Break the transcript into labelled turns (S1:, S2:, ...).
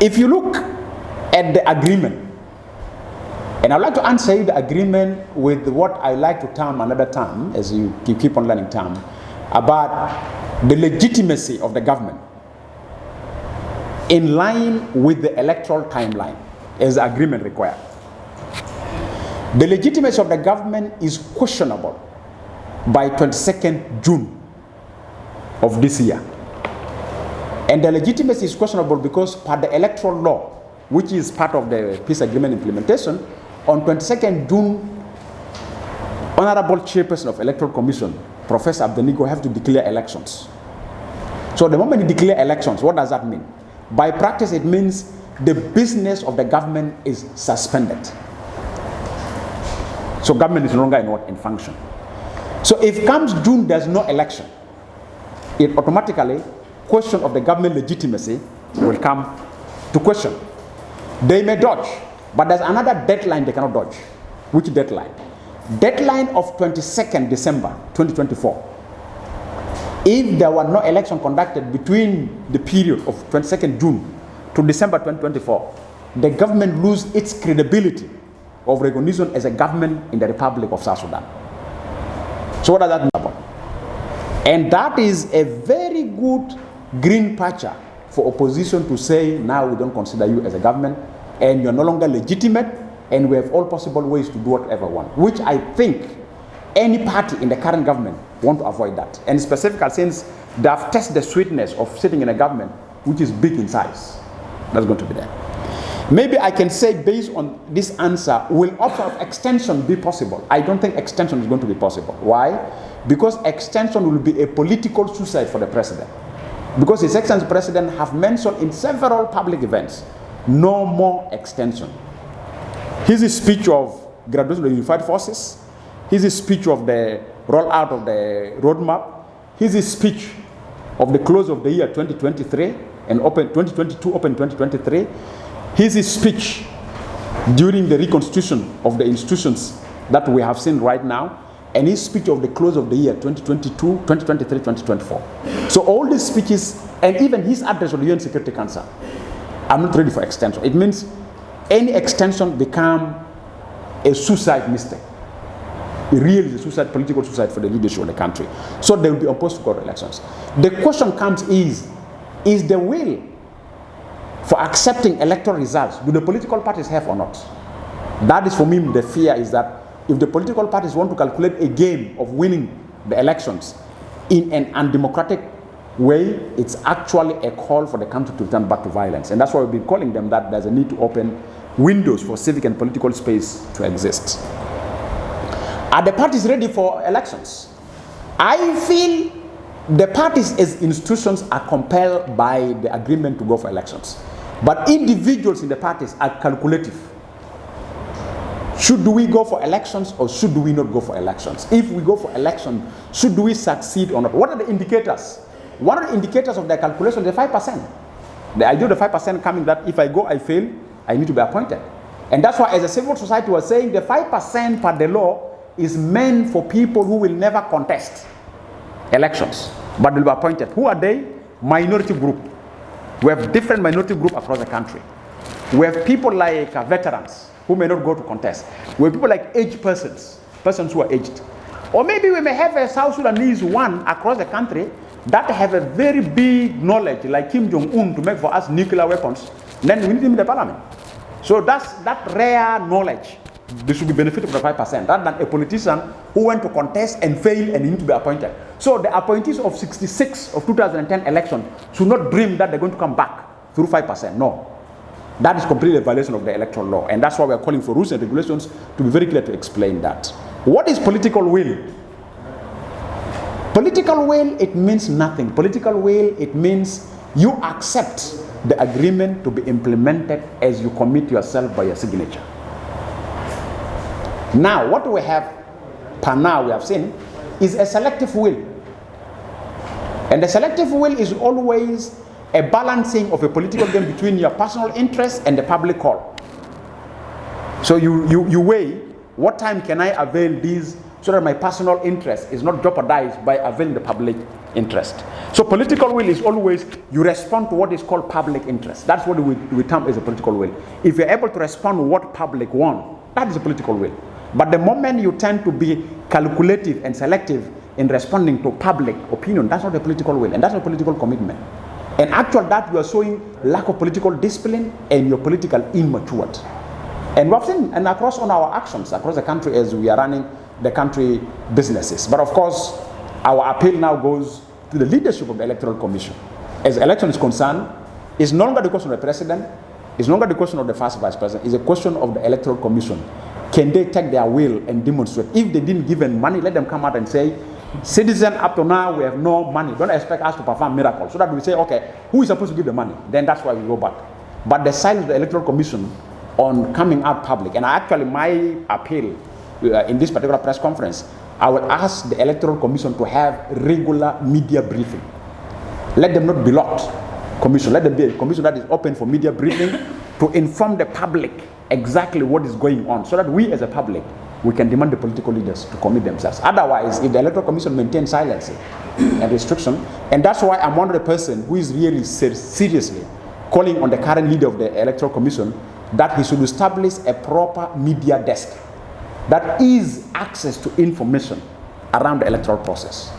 S1: If you look at the agreement, and I'd like to answer the agreement with what I like to term another term, as you keep on learning term, about the legitimacy of the government in line with the electoral timeline as the agreement required. The legitimacy of the government is questionable by 22nd June of this year. And the legitimacy is questionable because per the electoral law, which is part of the peace agreement implementation, on 22nd June, Honorable Chairperson of Electoral Commission, Professor Abdenigo, have to declare elections. So the moment you declare elections, what does that mean? By practice, it means the business of the government is suspended. So government is no longer in function. So if comes June, there's no election, it automatically, question of the government legitimacy will come to question. They may dodge, but there's another deadline they cannot dodge. Which deadline? Deadline of 22nd December 2024. If there were no election conducted between the period of 22nd June to December 2024, the government lose its credibility of recognition as a government in the Republic of South Sudan. So what does that mean about? And that is a very good green patcher for opposition to say, now we don't consider you as a government and you're no longer legitimate and we have all possible ways to do whatever we want, which I think any party in the current government want to avoid that. And specifically since they have tested the sweetness of sitting in a government which is big in size, that's going to be there. Maybe I can say based on this answer, will option of extension be possible? I don't think extension is going to be possible. Why? Because extension will be a political suicide for the president. Because His Excellency President have mentioned in several public events, no more extension. His speech of graduation of the Unified Forces, his speech of the rollout of the roadmap, his speech of the close of the year 2023 and open 2022, open 2023, his speech during the reconstitution of the institutions that we have seen right now, and his speech of the close of the year 2022, 2023, 2024. So all these speeches, and even his address on the UN Security Council, I'm not ready for extension. It means any extension become a suicide mistake. It really is a suicide, political suicide for the leadership of the country. So they will be opposed to go to elections. The question comes is the will for accepting electoral results, do the political parties have or not? That is for me, the fear is that if the political parties want to calculate a game of winning the elections in an undemocratic way, it's actually a call for the country to return back to violence. And that's why we've been calling them that there's a need to open windows for civic and political space to exist. Are the parties ready for elections? I feel the parties as institutions are compelled by the agreement to go for elections. But individuals in the parties are calculative. Should we go for elections or should we not go for elections? If we go for elections, should we succeed or not? What are the indicators? One of the indicators of their calculation is the 5%. The idea of the 5% coming that if I go, I fail, I need to be appointed. And that's why as a civil society was saying the 5% per the law is meant for people who will never contest elections, but will be appointed. Who are they? Minority group. We have different minority groups across the country. We have people like veterans who may not go to contest. We have people like aged persons who are aged. Or maybe we may have a South Sudanese one across the country that have a very big knowledge, like Kim Jong-un, to make for us nuclear weapons. Then we need him in the parliament. So that's that rare knowledge. They should be benefited from the 5%, rather than a politician who went to contest and failed and need to be appointed. So the appointees of 66 of 2010 election should not dream that they're going to come back through 5%. No. That is completely a violation of the electoral law. And that's why we are calling for rules and regulations to be very clear to explain that. What is political will? Political will, it means nothing. Political will, it means you accept the agreement to be implemented as you commit yourself by your signature. Now, what we have, per now we have seen, is a selective will. And the selective will is always a balancing of a political game between your personal interest and the public call. So you weigh, what time can I avail these so that my personal interest is not jeopardized by availing the public interest. So political will is always, you respond to what is called public interest. That's what we term as a political will. If you're able to respond to what public want, that is a political will. But the moment you tend to be calculative and selective in responding to public opinion, that's not a political will, and that's not a political commitment. And actually that you are showing lack of political discipline and you're political immaturity. And we've seen, and across on our actions across the country as we are running the country businesses. But of course, our appeal now goes to the leadership of the Electoral Commission. As election is concerned, it's no longer the question of the president, it's no longer the question of the first vice president, it's a question of the Electoral Commission. Can they take their will and demonstrate? If they didn't give them money, let them come out and say, citizen, up to now we have no money. Don't expect us to perform miracles. So that we say, okay, who is supposed to give the money? Then that's why we go back. But the silence of the Electoral Commission on coming out public, and actually my appeal in this particular press conference, I will ask the Electoral Commission to have regular media briefing. Let them not be locked commission. Let them be a commission that is open for media briefing to inform the public exactly what is going on, so that we as a public, we can demand the political leaders to commit themselves. Otherwise, if the Electoral Commission maintains silence and restriction, and that's why I'm one of the person who is really seriously calling on the current leader of the Electoral Commission that he should establish a proper media desk that is access to information around the electoral process.